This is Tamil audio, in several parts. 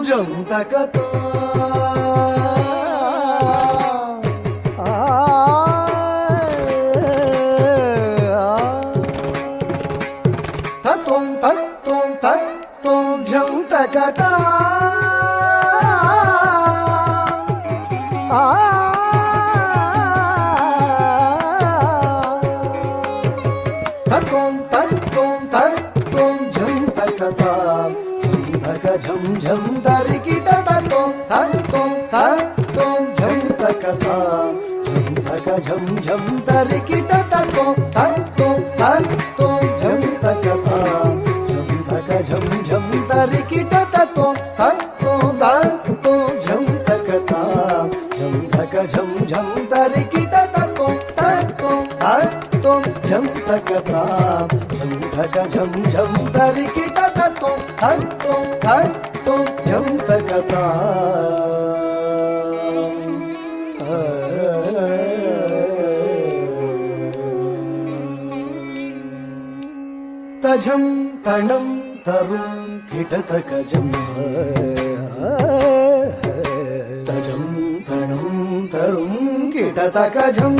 జం తకతా తత్వం తత్వం తత్వం జం తకతా తత్వం తత్వం తత్వం జం తకతా झम झम तरिकिट तत्वं तत्वं तत्वं झम तकता झम तक झम झम तरिकिट तत्वं तत्वं तत्वं झम तकता झम तक झम झम तरिकिट तत्वं तत्वं तत्वं झम तकता झम तक झम झम तरिकिट तत्वं तत्वं तत्वं झम तकता झम तक झम झम तरिकिट तत्वं तत्वं तत्वं झम तकता तझम तणं तरुं किटतकजं तझम तणं तरुं किटतकजं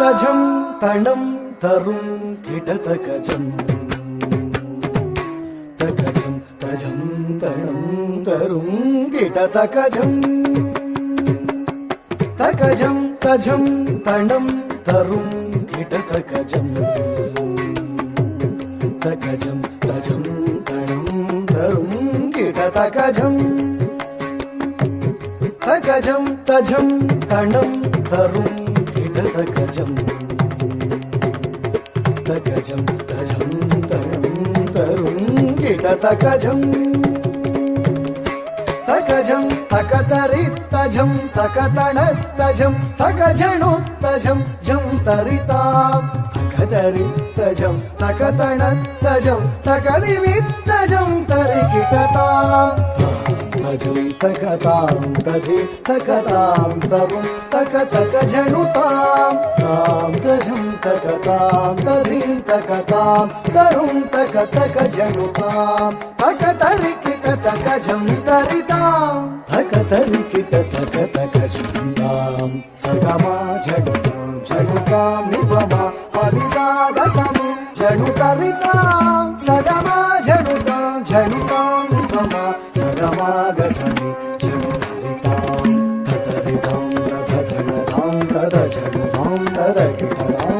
तझम तणं तरुं किटतकजं तकजं तझं तणं तरुं किटतकजं तकजं तझं तणं तरुं किटतकजं तकजं तझं तणं तरुं किटतकजं तकजं तझं तणं तरुं किटतकजं तकजं तझं तणं तरुं किटतकजं तकजं तकतरित्तजं तकतणत्तजं तकजणुत्तजं जं तरितां तकतरित्तजं तकतणत्तजं तकदिवित्तजं तरिकिटतां तजं तकतां तधि तकतां तरुं तकतकजणुतां तां तजं तकतां तधिं तकतां तरुं तकतकजणुतां तकतरिकिटतकजं तरितां तकतरिकिटतकतकजं तां सगमा झणुतां झणुतां निपमा पदिसागसनि झणुतरितां सगमा झणुतां झणुतां निपमा सगमागसनि झणुतरितां ततरितां ततधणतां तदझणुतां तदकिटतां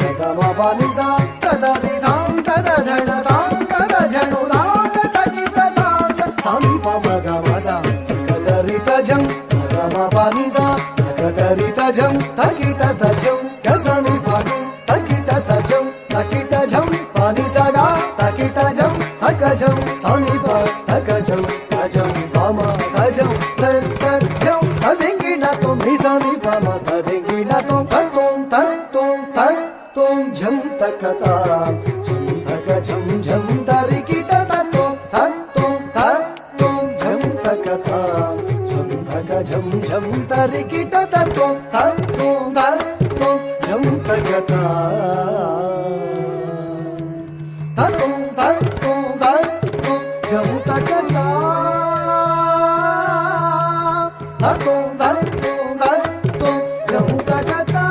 सगमा पदिसा तदरितां तदधणतां तदझणुतां तदकिटतां सनिपमगमसा तकतरितजं सगमा पदिसा तकतरितजं तकिटतजं गसनि पदि तकिटतजं तकिटजं पदिसगा तकिटजं तकजं सनिप तकजं तजं पम तजं तजं तदिंगिणतं निसनिपम तदिंगिणतं तत्त्वं तत्त्वं तत्त्वं झं तकतां झं तकजं झं तरिकिट तत्त्वं तत्त्वं तत्त्वं झं तकतां झं तकजं झं तरिकिट तत्त्वं तत्त्वं तत्त्वं झं तकतां तत्त्वं तत्त्वं तत्त्वं झं तकतां तत्त्वं तत्त्वं तत्त्वं झं तकतां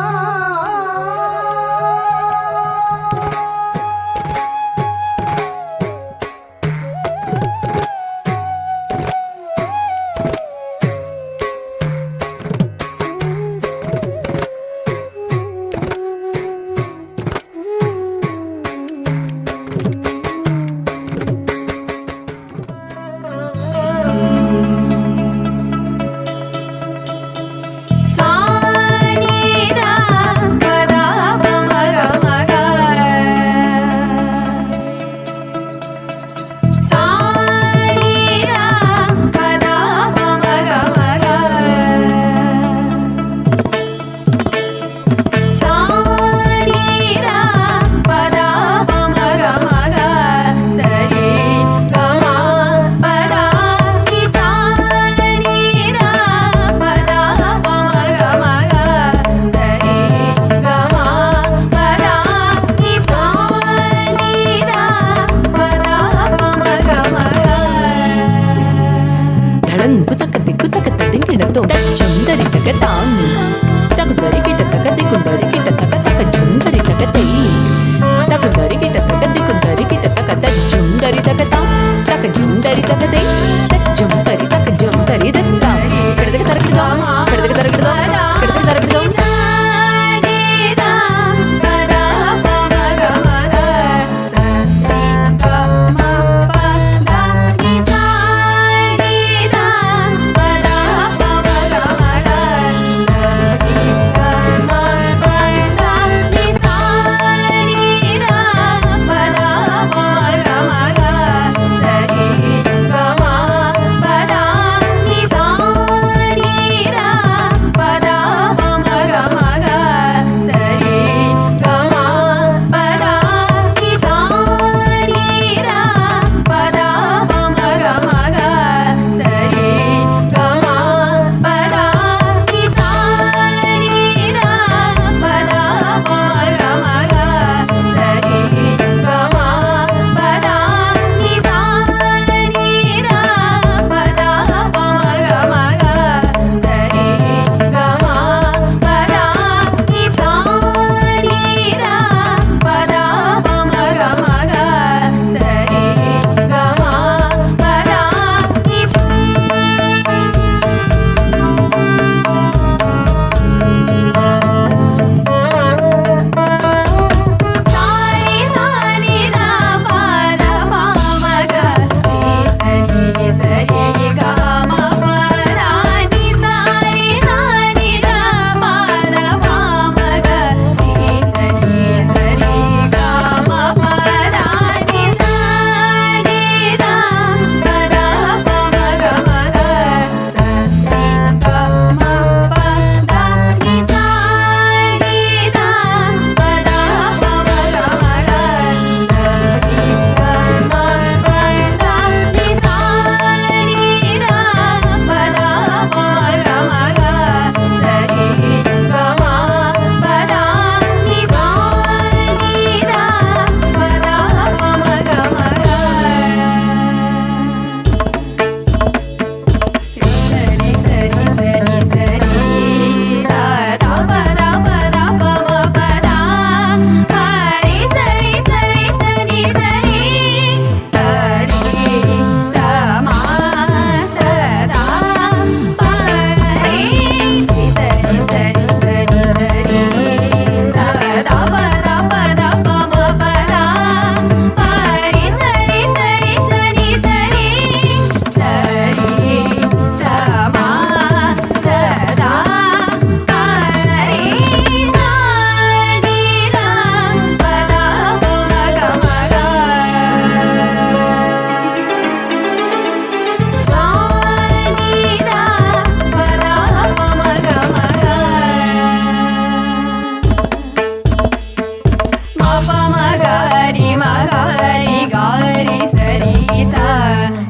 गारि सरि सा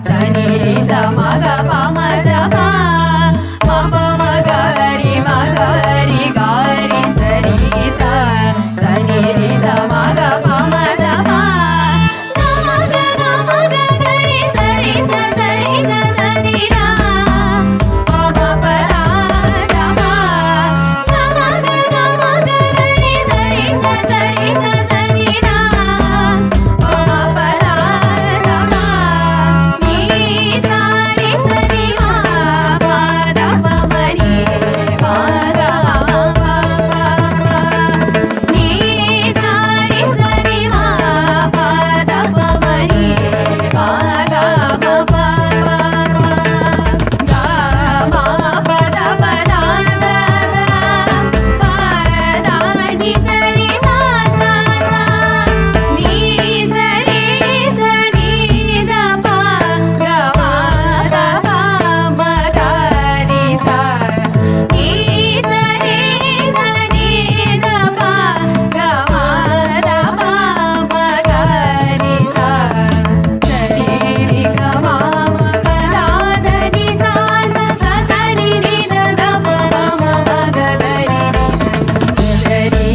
सनि रि स म ग प म द प म प म ग रि गारि सरि सा सनि रि स म ग प म द प ग म ग गरि सरि स सरि स सनि रा प म प रा द प ग म ग गरि सरि स सरि स सनि रा प म प रा द प नि सा रि स नि म प द प म रि म ग प प प नि सा रि स नि म प द प म रि म ग प प प प ग म प द प द द द प द नि स रि सा सा सा नि स रि स नि द प ग म द प म ग रि सा नि स रि स नि द प ग म द प म ग रि सा ಸ ರಿ ರಿ ಗ ಮ ಮ ಪ ದ ದ ನಿ ಸಾ ಸ ಸ ಸ ರಿ ರಿ ದ ದ ಪ ಪ ಮ ಮ ಗ ಗ ರಿ ರಿ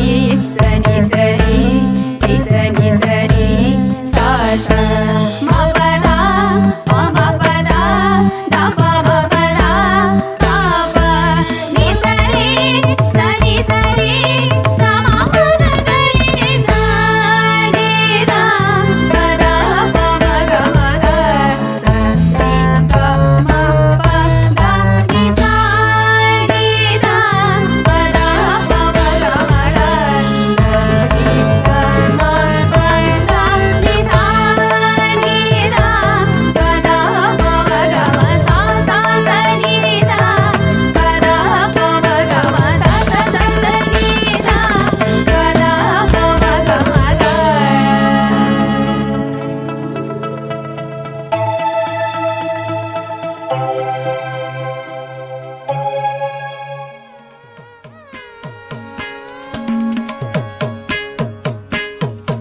ಸ ನಿ ಸ ರಿ ರಿ ಸ ನಿ ಸ ರಿ ಸಾ ಸ ಮ ಪ ದ ಪ ಮ ಪ ದ ದ ಪ ಮ ಪ ದ ದ ಪ ನಿ ಸ ರಿ ಸ ನಿ ಸ ರಿ ಸ ಮ ಪ ಗ ಗ ರಿ ರಿ ಸ ನಿ ದ ಪ ದ ಪ ಮ ಗ ಮ ಗ ಸ ರಿ ಗ ಮ ಪ ದ ನಿ ಸ ರಿ ದ ಪ ದ ಪ ಮ ಗ ಮ ಗ ಸ ರಿ ಗ ಮ ಪ ದ ನಿ ಸ ರಿ ದ ಪ ದ ಪ ಮ ಗ ಮ ಸಾ ಸಾ ಸ ನಿ ದ ಪ ದ ಪ ಮ ಗ ಮ ಸಾ ಸಾ ಸ ಸ ನಿ ದ ಪ ದ ಪ ಮ ಗ ಮ ಗ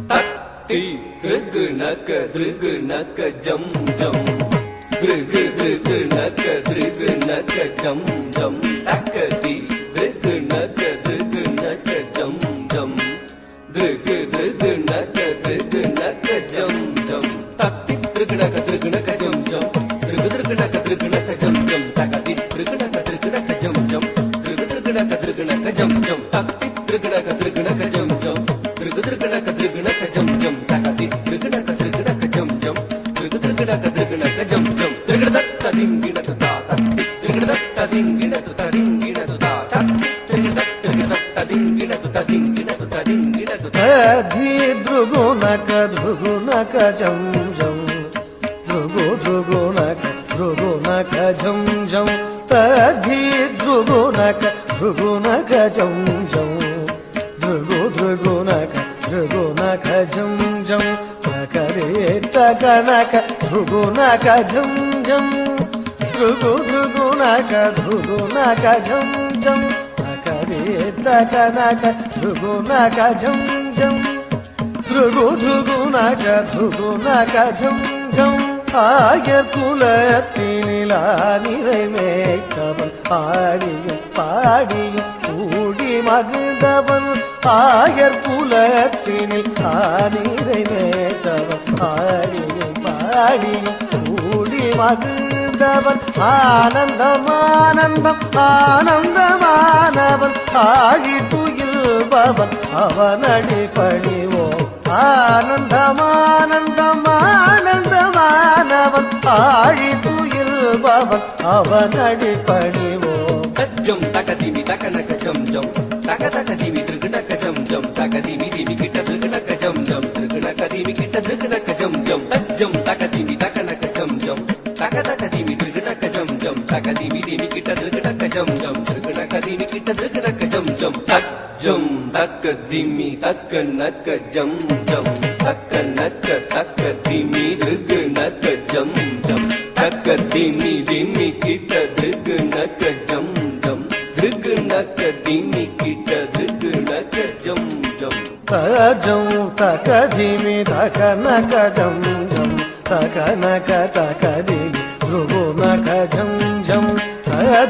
தத்தி கிருகு நக்க திருகு நக்க ஜம் ஜம் கிருகு திருகு நக்க திருகு நக்க ஜம் ஜம் தக்கதி திருகு நக்க திருகு நக்க ஜம் ஜம் திருகு திருகு நக்க திருகு நக்க ஜம் ஜம் தத்தி திருகு நக்க ஜம் ஜம் திருகு திருகு நக்க ஜம் ஜம் தக்கதி திருகு நக்க ஜம் ஜம் திருகு திருகு நக்க ஜம் ஜம் தத்தி திருகு நக்க ஜம் ஜம் திருகு திருகு நக்க ஜம் ஜம் தக்கதி திருகு நக்க ஜம் ஜம் திருகு திருகு நக்க ஜம் ஜம் திருகு தத்த திங்கிண தா தத்தி திருகு தத்த திங்கிண தரிங்கிண தா தத்தி திருகு தத்த திங்கிண தரிங்கிண ಧಿ ಧೃಗುನಕ ಧೃಗುನಕ ಜಂ ಜಂ ಧೃಗುನಕ ಝಂ ಝಂ ತಧಿ ಧೃಗುನಕ ಜಂ ಜಂ ಧೃಗುನಕ ಝಂ ಝಂ ತಕರೆ ತಕನಕ ಧೃಗುನಕ ಝಂ ಝಂ ಧೃಗುನಕ ಝಂ ಝಂ ತಕರೆ ತಕನಕ ಧೃಗುನಕ ಝಂ ಝಂ ധൃഗുനക ഝം ഝം ആയർ കുലത്തിനിലാനിரை மேய்த்தவன் ஆடியும் பாடியும் கூடி மகிழ்ந்தவன் ஆயர் குலத்தினில் ஆனிரை மேய்த்தவன் ஆடியும் பாடியும் கூடி மகிழ்ந்தவன் ஆனந்தம் ஆனந்தமானவன் ஆழி துயில்பவன் அவனடி பணிவோம் ஆனந்தமானந்தமானவன் ஆழி துயில்பவன் அவனடி பணிவோம் ஜம் தகதிமி தகனக ஜம் ஜம் தக தகதிமி திருகுணக ஜம் ஜம் தகதிமி திமி கிட்ட திருகுணக ஜம் ஜம் திருகுணக திமி கிட்ட திருகுணக ஜம் ஜம் தஜ்ஜம் தகதிமி தகனக ஜம் ஜம் தக தகதிமி திருகுணக ஜம் ஜம் தகதிமி திமி கிட்ட திருகுணக ஜம் ஜம் திருகுணக திமி கிட்ட திருகுணக ஜம் ஜம் தஜ்ஜம் தகதிமி தகனக ஜம் ஜம் தகனக தகதிமி திருகுணக ஜம் ஜம் தகதிமி திமி கிட்ட திருகுணக ஜம் ஜம் திருகுணக திமி கிட்ட திருகுணக ஜம் ஜம் జం తక ధిమి తక నక జం జం తక నక తక ధిమి ధ్రువు నక జం జం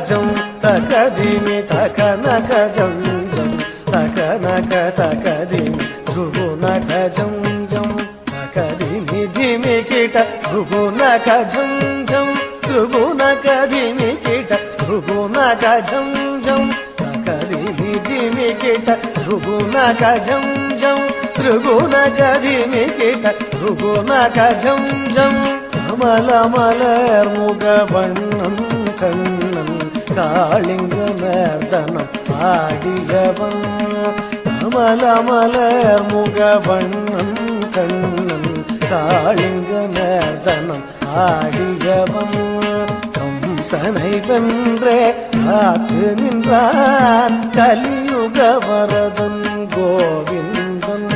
జం తక ధిమి తక నక జం జం తక నక తక ధిమి ధ్రువు నక జం జం తక ధిమి ధిమి కిట ధ్రువు నక జం జం ధ్రువు నక ధిమి కిట ధ్రువు నక జం జం తక ధిమి ధిమి కిట ధ్రువు నక జం జం ధ్రువు నక ధిమి కిట ధ్రువు నక జం జం కమల మలర్ ముగ வண்ணம் கண்ணன் காளிங்க நர்தனம் ஆடியவன் கமல மலர் முக வண்ணம் கண்ணன் காளிங்க நர்தனம் ஆடியவன் கம்சனை வென்றே காத்து நின்றான் கலியுக வரதன் கோவிந்தன்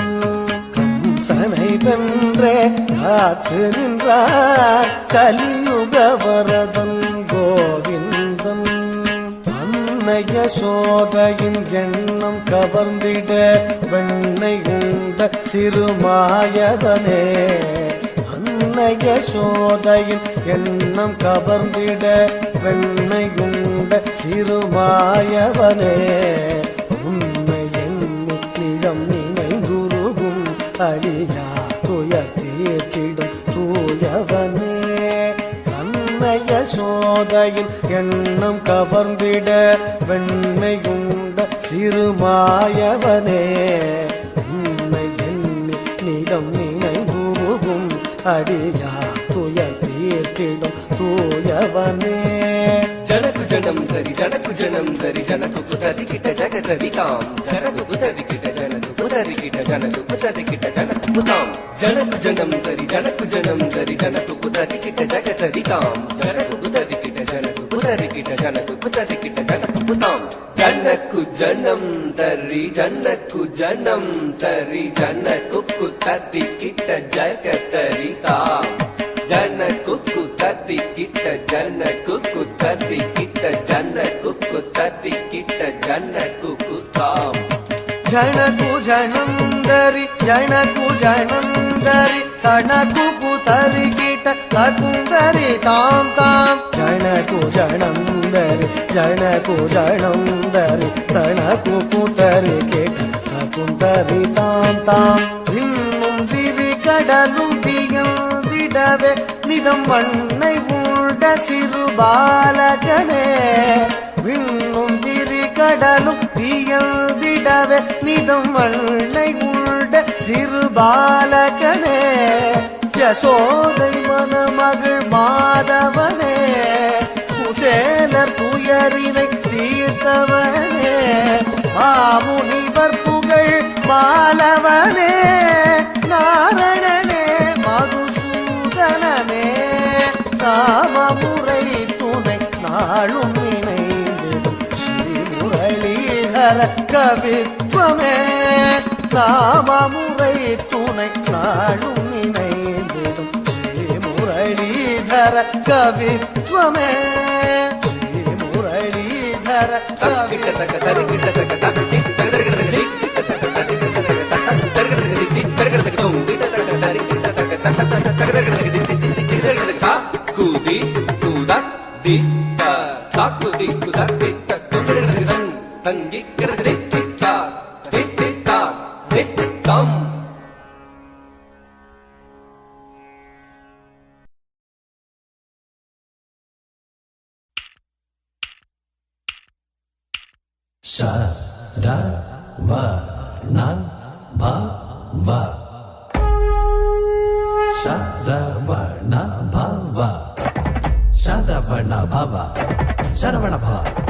கம்சனை வென்றே காத்து நின்றான் கலியுக வரதன் கோவிந்தன் அன்னைய சோதையின் எண்ணம் கவர்ந்திட வெண்ணை உண்ட சிறுமாயவனே அன்னைய சோதையின் எண்ணம் கவர்ந்திட வெண்ணை உண்ட சிறுமாயவனே உண்மை எண்ணி நிலம் நினைந்துருகும் அடியா துயர் தீர்த்திடும் தூயவனே அன்னைய சோதையின் எண்ணம் கவர்ந்திட வெண்ணை உண்ட சிறுமாயவனே உண்மை எண்ணி நிலம் நினைந்துருகும் அடியா துயர் தீர்த்திடும் தூயவனே ஜனக்கு ஜனம் தரி ஜனக்கு ஜனம் தரி ஜனக்கு புதரி கிட்ட ஜகதரி தாம் ஜனக்கு புதரி கிட்ட ஜனக்கு புதரி கிட்ட ஜனக்கு புதரி கிட்ட ஜனக்கு புதாம் ஜனக்கு ஜனம் தரி ஜனக்கு ஜனம் தரி ஜனக்கு புதரி கிட்ட ஜகதரி தாம் ஜனக்கு புதரி கிட்ட ஜனக்கு புதரி கிட்ட ஜனக்கு புதரி கிட்ட ஜனக்கு புதாம் ஜனக்கு ஜனம் தரி ஜனக்கு ஜனம் தரி ஜனக்கு புதரி கிட்ட ஜகதரி தாம் ஜனக்கு புதரி கிட்ட ஜனக்கு புதரி கிட்ட ஜனக்கு புதரி கிட்ட ஜனக்கு புதாம் ஜனகு ஜனந்தரி ஜனகு ஜனந்தரி தனகு புதரி கிட்ட தகுந்தரி தாம் தாம் ஜனகு ஜனந்தரி ஜனகு ஜனந்தரி தனகு புதரி கிட்ட தகுந்தரி தாம் தாம் இன்னும் விரி கடலும் வியந்திடவே நிதம் வண்ணை உண்ட சிறு பாலகனே விண்ணும் விரி கடலும் வியந்திடவே நிதம் வண்ணை உண்ட சிறு பாலகனே யசோதை மணமகள் மாதவனே குசேலர் துயரினை தீர்த்தவனே மாமுனிவர் புகழ் மாலவனே நாரணனே மதுசூதனனே காமமுறை துணை நாளும் நினைந்திடும் ஸ்ரீமுரளீதர கவித்வமே காமமுறை துணை நாளும் நினைந்திடும் ஸ்ரீமுரளீதர கவித்வமே ஸ்ரீமுரளீதர குதி குதக் திட்ட தாக்குதி குதக் திட்ட குதிரன் தங்கி கிடதி திட்டா திட்டா திட்டம் ச ர வ ந ப வ சரவண பவ சரவண பவ சரவண பவ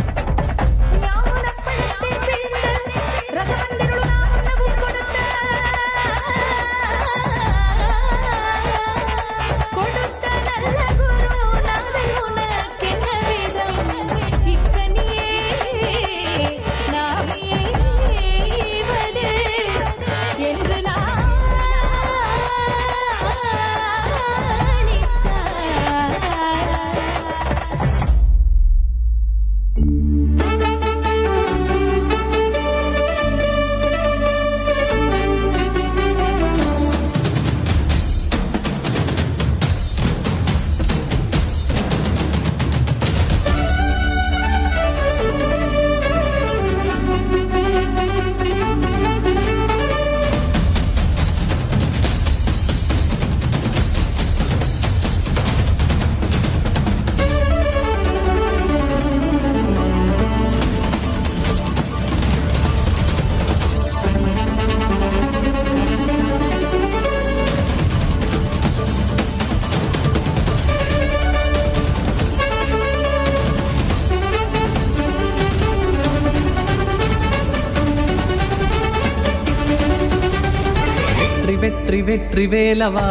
வெற்றி வேலவா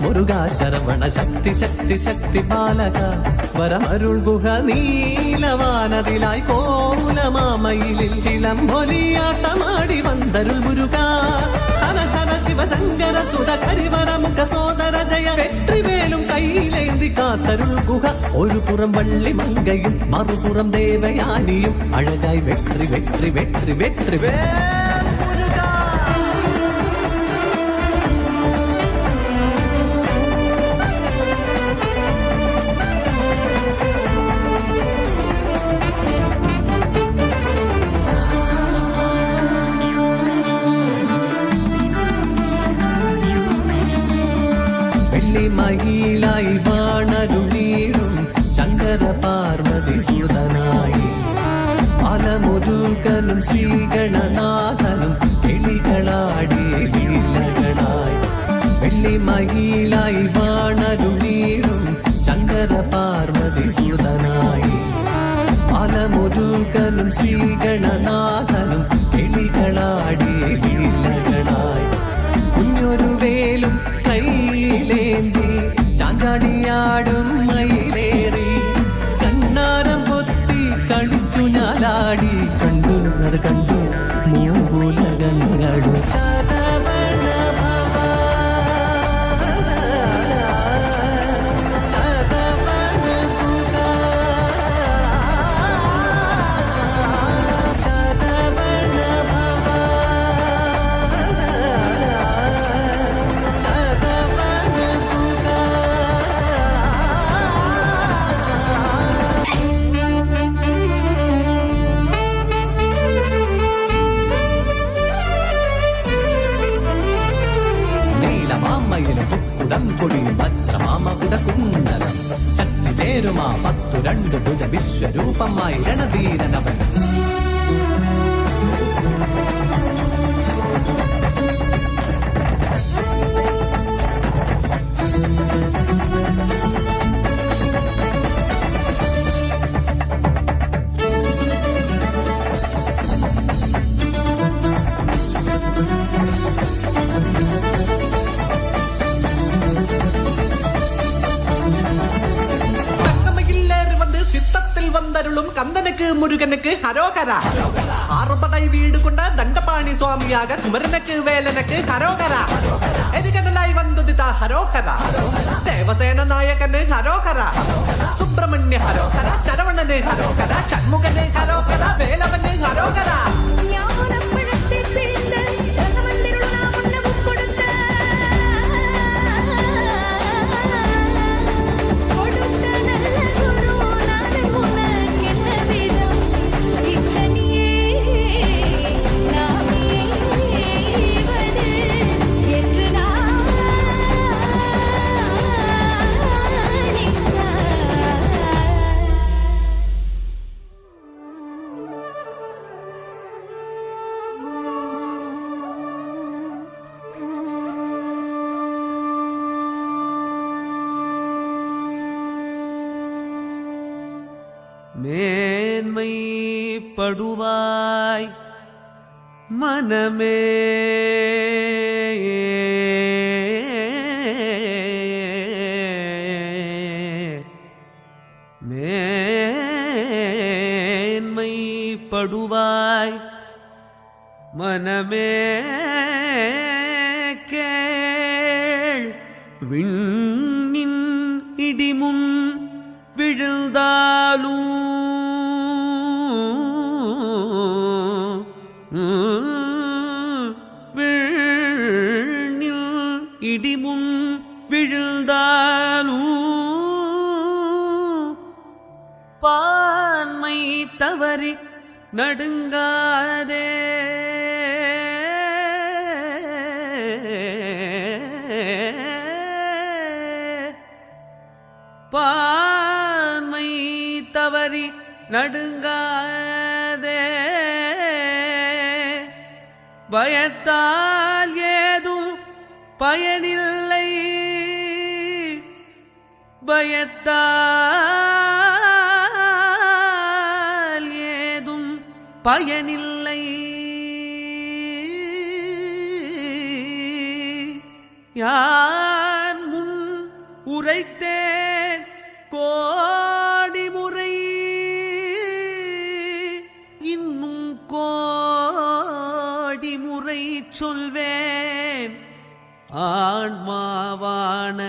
முருகா சரவண சக்தி சக்தி சக்தி பாலகா வரமருள் குக நீலவானதிலாய் கோலமாமயிலில் சிலம்பொலியாட்டமாடி வந்தருள் முருகா ஹர சிவசங்கர சுட கரிவரமுக சோதர ஜெய வெற்றி வேலும் கையிலேந்தி காத்தருள் குக ஒரு புறம் வள்ளி மங்கையும் மறுபுறம் தேவயானியும் அழகாய் வெற்றி வெற்றி வெற்றி வெற்றி மகிழாய் வாணருளீடும் சங்கர பார்வதி சுதனாய் பாலமுருகனும் ஸ்ரீகணநாதனும் எளிகளாடி லீலகளாய் வெள்ளி மகிழாய் வாணருளீடும் சங்கர பார்வதி சுதனாய் பாலமுருகனும் ஸ்ரீகணநாதனும் எளிகளாடி லீலகளாய் കുഞ്ഞൊരു വേലും കയ്യിലേന്തി ചാഞ്ചാടിയാടും മയിലേറി കണ്ണാരം പൊത്തി കളിച്ചു ഞാലാടി കണ്ടു അത് കണ്ടു മൂലകങ്ങളും ശരവണ ഭവ ശരവണ കുക ശരവണ ഭവ കുടംകൊടിയും വജ്രമാമകുട കുണ്ടലം ശക്തി ചേരുമാ 12 ഭുജ വിശ്വരൂപമായി രണധീരനവൻ கந்தனுக்கு முருகனுக்கு ஹரோகரா ஆறுபடை வீடு கொண்ட தண்டபாணி சுவாமியாக குமரனுக்கு வேலனுக்கு ஹரோகரா எதுகடலாய் வந்தது தா ஹரோகரா தேவசேன நாயகனு ஹரோகரா சுப்பிரமணிய ஹரோகரா சரவணனு ஹரோகரா சண்முகனு ஹரோகரா வேலவனு ஹரோகரா மேன்மை படுவாய் மனமே மேன்மை படுவாய் மனமே கேள் விண்ணின் இடிமுன் விழுந்தாலும் விண்ணில் இடிமுன் விழுந்தாலும் பான்மை தவறி நடுங்காதே பான்மை தவறி நடுங்காதே பயத்தால் ஏதும் பயனில்லை பயத்தால் ஏதும் பயனில்லை யான் முன் உரைத்தேன் கோடி முறை, இன்னும் கோடி முறை சொல்வேன். ஆன்மாவான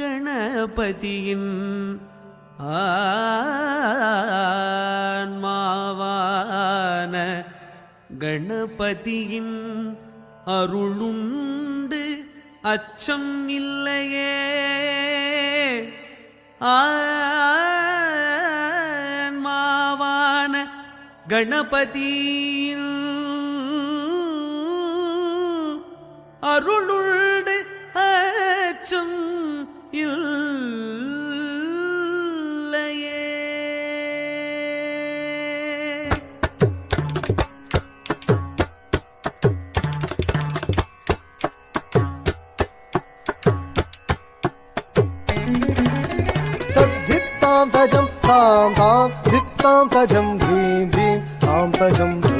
கணபதியின் ஆன்மாவான கணபதியின் அருளுண்டு அச்சம் இல்லையே. ஆன்மாவான கணபதியின் அருளுண்டு அச்சம் இல்லையே. तद्धित्तां तजं तां तां धित्तां तजं ह्रीं ह्रीं तां तजं ॐ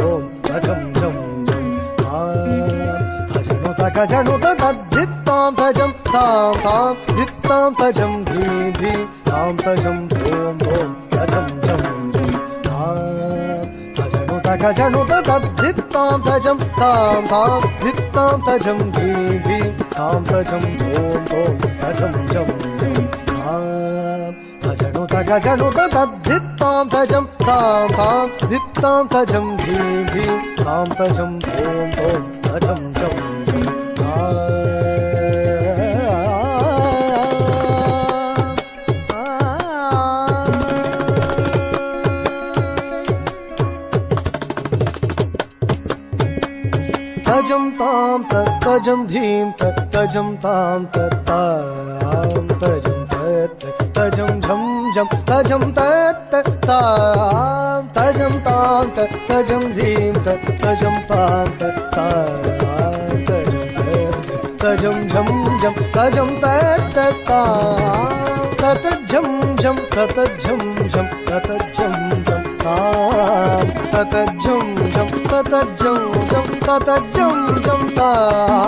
ॐ तजं जं जं तजनु तकजनु तद्धित्तां तजं तां तां धित्तां तजं ह्रीं ह्रीं तां तजं ॐ ॐ तजं जं जं तजनु तकजनु तद्धित्तां तजं तां तां धित्तां तजं ह्रीं ह्रीं तां तजं ॐ ॐ तजं जं जं तजनु तकजनु तद्धित्तां तजं तां तां धित्तां तजं ह्रीं ह्रीं तां तजं ॐ ॐ तजं जं जं तजं तां तजं धीं तजं तां तां तजं तजं झं झं तजं तां तजं तां तजं धीं तजं तां तजं झं झं तजं ततझं झं ततझं झं ततझं झं ततझं झं ततझं झं ततझं झं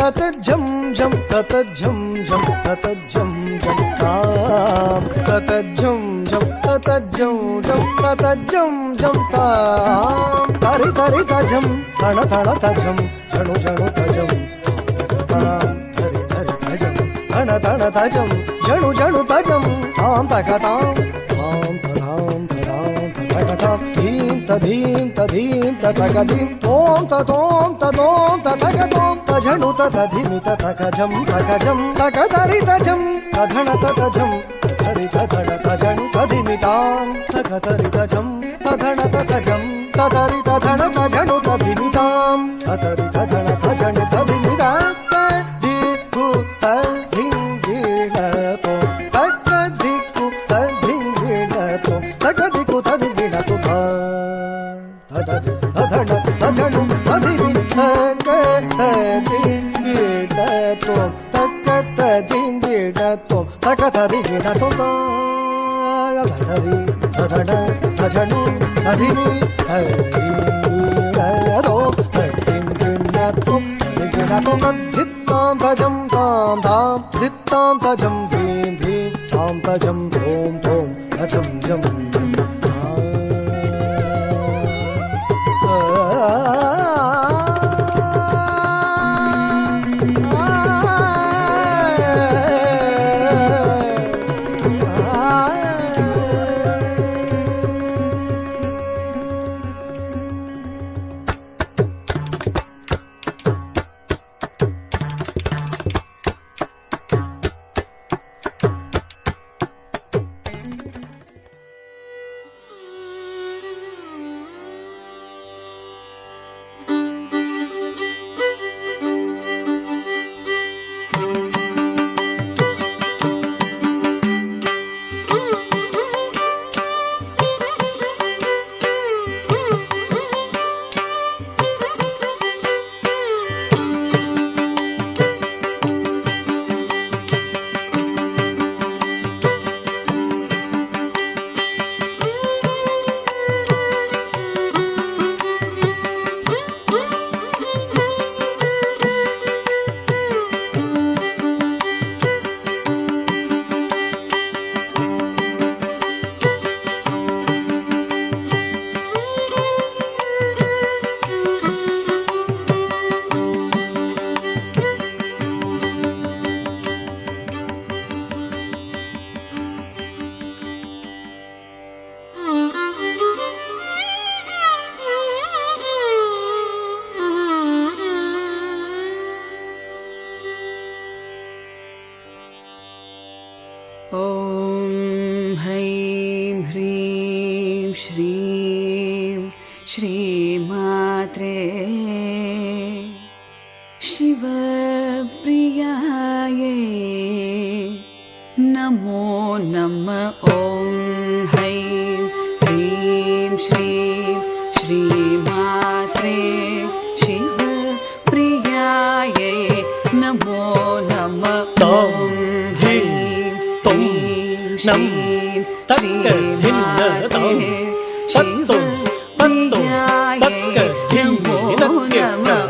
ततझं झं ततझं झं ततझं झं ततझं झं ततझं झं ततझं झं तरि तरि तझं तण तण तझं झणु झणु तझं तरि तरि तझं तण तण तझं झणु झणु तझं तां तकतां तां तदां तदां तकतां धीं तधीं तधीं ततकधीं तों ततों ततों ततकतों तझणु ततधिमि ततकझं तकझं तकतरि तझं तधण ततझं ततरि तधण तझं तधिमितां तकतरि तझं तधण ततझं ततरि तधण तझणु तधिमितां ततरि तधण तझण तधिमितां तदिकु तधिं गिणतो तकदिकु तधिं गिणतो तकदिकु तधिं गिणतो तदधि तधण तझणु तधिमि तकदिं गिणतो तकदिं गिणतो तकतरि गिणतो तदधि तधण तझणु तधिमि गिणतो तदिं गिणतो गिणतो तद्धित्तां तजं तां तां धित्तां तजं धीं धीं तां तजं ॐ ॐ तजं जं जं श्रीमात्रे शिवप्रियायै नमो नमः। ॐ हैं ह्रीं श्रीं श्रीमात्रे शिवप्रियायै नमो नमः। ॐ हैं ह्रीं श्रीं श्रीमात्रे शिवप्रियायै नमो नमः।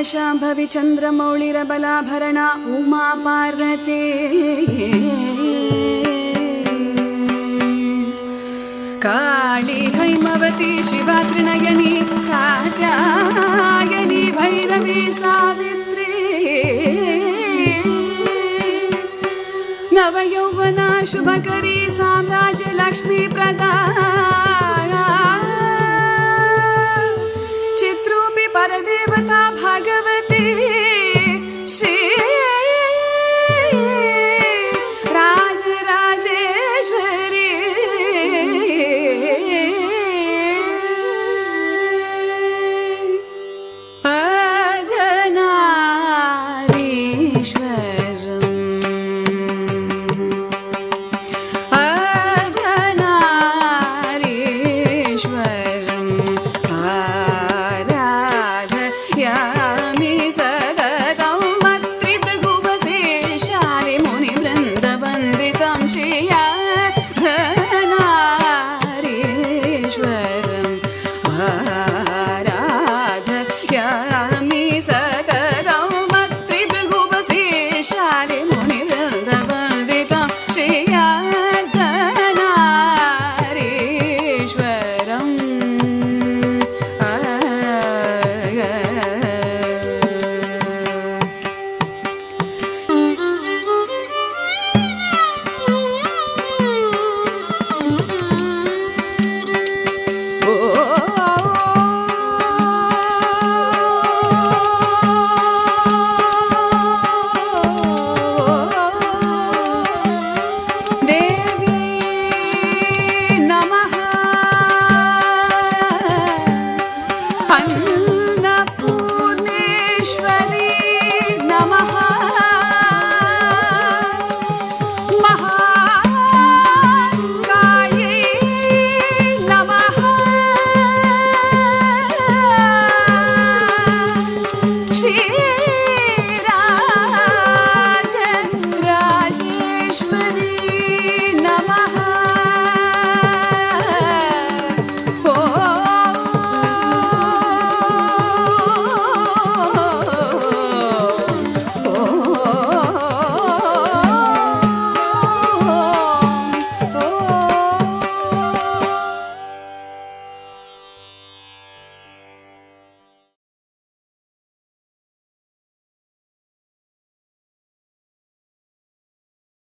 शाम्भवी चन्द्रमौळिरबलाभरणा उमा पार्वते काली हैमवती शिवा त्रिनयनी कात्यायनी भैरवी सावित्री नवयौवना शुभकरी साम्राज्य लक्ष्मी प्रदा